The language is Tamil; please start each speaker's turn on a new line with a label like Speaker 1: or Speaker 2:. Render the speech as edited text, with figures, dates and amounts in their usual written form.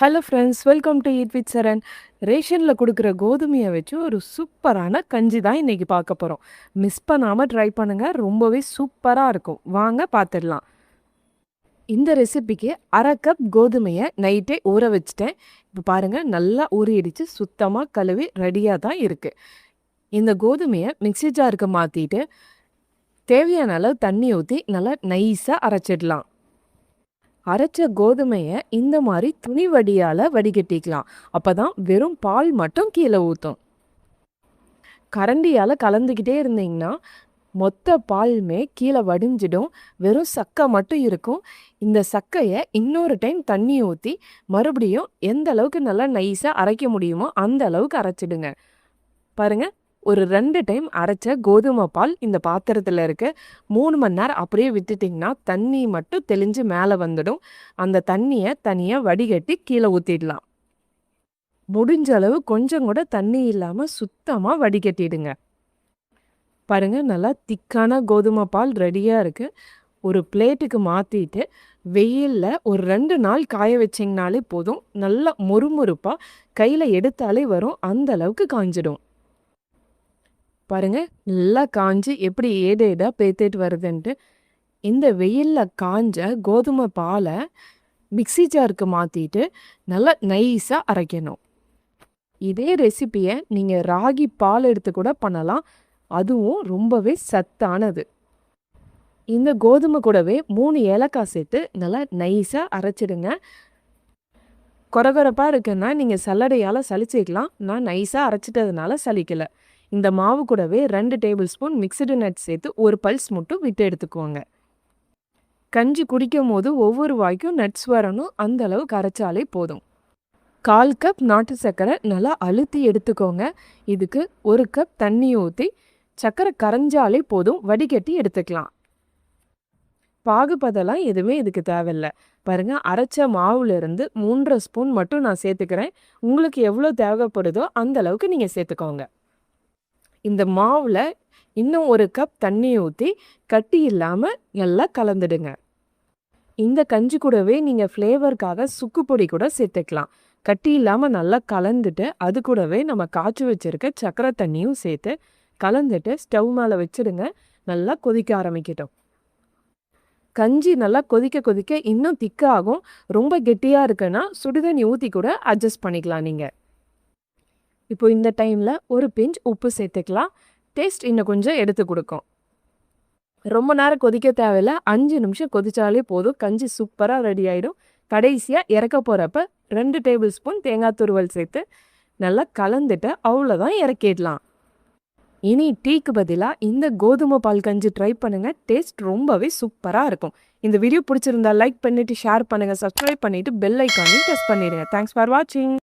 Speaker 1: Hello friends, welcome to eat with Charan. ரேஷனில் கொடுக்குற கோதுமையை வச்சு ஒரு சூப்பரான கஞ்சி தான் இன்றைக்கி பார்க்க போகிறோம். மிஸ் பண்ணாமல் ட்ரை பண்ணுங்கள், ரொம்பவே சூப்பராக இருக்கும். வாங்க பார்த்துடலாம். இந்த ரெசிபிக்கு 1/2 கப் கோதுமையை நைட்டே ஊற வச்சுட்டேன். இப்போ பாருங்கள், நல்லா ஊறிடுச்சு, சுத்தமாக கழுவி ரெடியாக தான் இருக்குது. இந்த கோதுமையை மிக்ஸி ஜாருக்கு மாற்றிட்டு தேவையான அளவு தண்ணி ஊற்றி நல்லா நைஸாக அரைச்சிடலாம். அரைச்ச கோதுமையை இந்த மாதிரி துணி வடியால் வடிகட்டிக்கலாம். அப்போ தான் வெறும் பால் மட்டும் கீழே ஊற்றும். கரண்டியால் கலந்துக்கிட்டே இருந்தீங்கன்னா மொத்த பாலுமே கீழே வடிஞ்சிடும், வெறும் சக்கை மட்டும் இருக்கும். இந்த சக்கையை இன்னொரு டைம் தண்ணி ஊற்றி மறுபடியும் எந்த அளவுக்கு நல்லா நைஸாக அரைக்க முடியுமோ அந்த அளவுக்கு அரைச்சிடுங்க. பாருங்கள், ஒரு 2 டைம் அரைச்ச கோதுமை பால் இந்த பாத்திரத்தில் இருக்கு. 3 மணி நேரம் அப்படியே விட்டுட்டிங்கன்னா தண்ணி மட்டும் தெளிஞ்சு மேலே வந்துடும். அந்த தண்ணியை தனியாக வடிகட்டி கீழே ஊற்றிடலாம். முடிஞ்ச அளவு கொஞ்சம் கூட தண்ணி இல்லாமல் சுத்தமாக வடிகட்டிடுங்க. பாருங்கள், நல்லா திக்கான கோதுமை பால் ரெடியாக இருக்குது. ஒரு பிளேட்டுக்கு மாற்றிட்டு வெயிலில் ஒரு 2 நாள் காய வச்சிங்கனாலே போதும். நல்லா மொறுமொறுப்பாக கையில் எடுத்தாலே வரும், அந்த அளவுக்கு காஞ்சிடும். பாருங்கள், நல்லா காஞ்சி எப்படி ஏடேடாக பேத்துட்டு வருதுன்ட்டு. இந்த வெயிலில் காஞ்ச கோதுமை பாலை மிக்ஸி ஜாருக்கு மாற்றிட்டு நல்லா நைஸாக அரைக்கணும். இதே ரெசிப்பியை நீங்கள் ராகி பால் எடுத்து கூட பண்ணலாம், அதுவும் ரொம்பவே சத்தானது. இந்த கோதுமை கூடவே 3 ஏலக்காய் சேர்த்து நல்லா நைஸாக அரைச்சிடுங்க. கொரகொரப்பாக இருக்குன்னா நீங்கள் சல்லடையால் சலிச்சிக்கலாம். நான் நைஸாக அரைச்சிட்டதுனால சலிக்கலை. இந்த மாவு கூடவே 2 டேபிள் ஸ்பூன் மிக்சடு நட்ஸ் சேர்த்து ஒரு பல்ஸ் மட்டும் விட்டு எடுத்துக்குவோங்க. கஞ்சி குடிக்கும் போது ஒவ்வொரு வாய்க்கும் நட்ஸ் வரணும், அந்த அளவுக்கு அரைச்சாலே போதும். 1/4 கப் நாட்டு சர்க்கரை நல்லா அழுத்தி எடுத்துக்கோங்க. இதுக்கு 1 கப் தண்ணி ஊற்றி சர்க்கரை கரைஞ்சாலே போதும், வடிகட்டி எடுத்துக்கலாம். பாகுபதெல்லாம் எதுவுமே இதுக்கு தேவையில்லை. பாருங்கள், அரைச்ச மாவுலேருந்து 3.5 ஸ்பூன் மட்டும் நான் சேர்த்துக்கிறேன். உங்களுக்கு எவ்வளோ தேவைப்படுதோ அந்த அளவுக்கு நீங்கள் சேர்த்துக்கோங்க. இந்த மாவில் இன்னும் 1 கப் தண்ணி ஊற்றி கட்டி இல்லாமல் நல்லா கலந்துடுங்க. இந்த கஞ்சி கூடவே நீங்கள் ஃப்ளேவருக்காக சுக்கு பொடி கூட சேர்த்துக்கலாம். கட்டி இல்லாமல் நல்லா கலந்துட்டு அது கூடவே நம்ம காய்ச்சி வச்சுருக்க சர்க்கரை தண்ணியும் சேர்த்து கலந்துட்டு ஸ்டவ் மேலே வச்சுடுங்க. நல்லா கொதிக்க ஆரம்பிக்கட்டும். கஞ்சி நல்லா கொதிக்க கொதிக்க இன்னும் திக்காகும். ரொம்ப கெட்டியாக இருக்குன்னா சுடுதண்ணி ஊற்றி கூட அட்ஜஸ்ட் பண்ணிக்கலாம் நீங்கள். இப்போ இந்த டைமில் ஒரு பிஞ்ச் உப்பு சேர்த்துக்கலாம். டேஸ்ட் இன்னும் கொஞ்சம் எடுத்து கொடுக்கும். ரொம்ப நேரம் கொதிக்க தேவையில்லை, 5 நிமிஷம் கொதிச்சாலே போதும், கஞ்சி சூப்பராக ரெடி ஆகிடும். கடைசியாக இறக்க போகிறப்ப 2 டேபிள் ஸ்பூன் தேங்காய் துருவல் சேர்த்து நல்லா கலந்துட்டு அவ்வளோதான், இறக்கிடலாம். இனி டீக்கு பதிலாக இந்த கோதுமை பால் கஞ்சி ட்ரை பண்ணுங்கள். டேஸ்ட் ரொம்பவே சூப்பராக இருக்கும். இந்த வீடியோ பிடிச்சிருந்தா லைக் பண்ணிவிட்டு ஷேர் பண்ணுங்கள், சப்ஸ்கிரைப் பண்ணிவிட்டு பெல் ஐக்கானையும் ப்ரெஸ் பண்ணிடுங்க. தேங்க்ஸ் ஃபார் வாட்சிங்.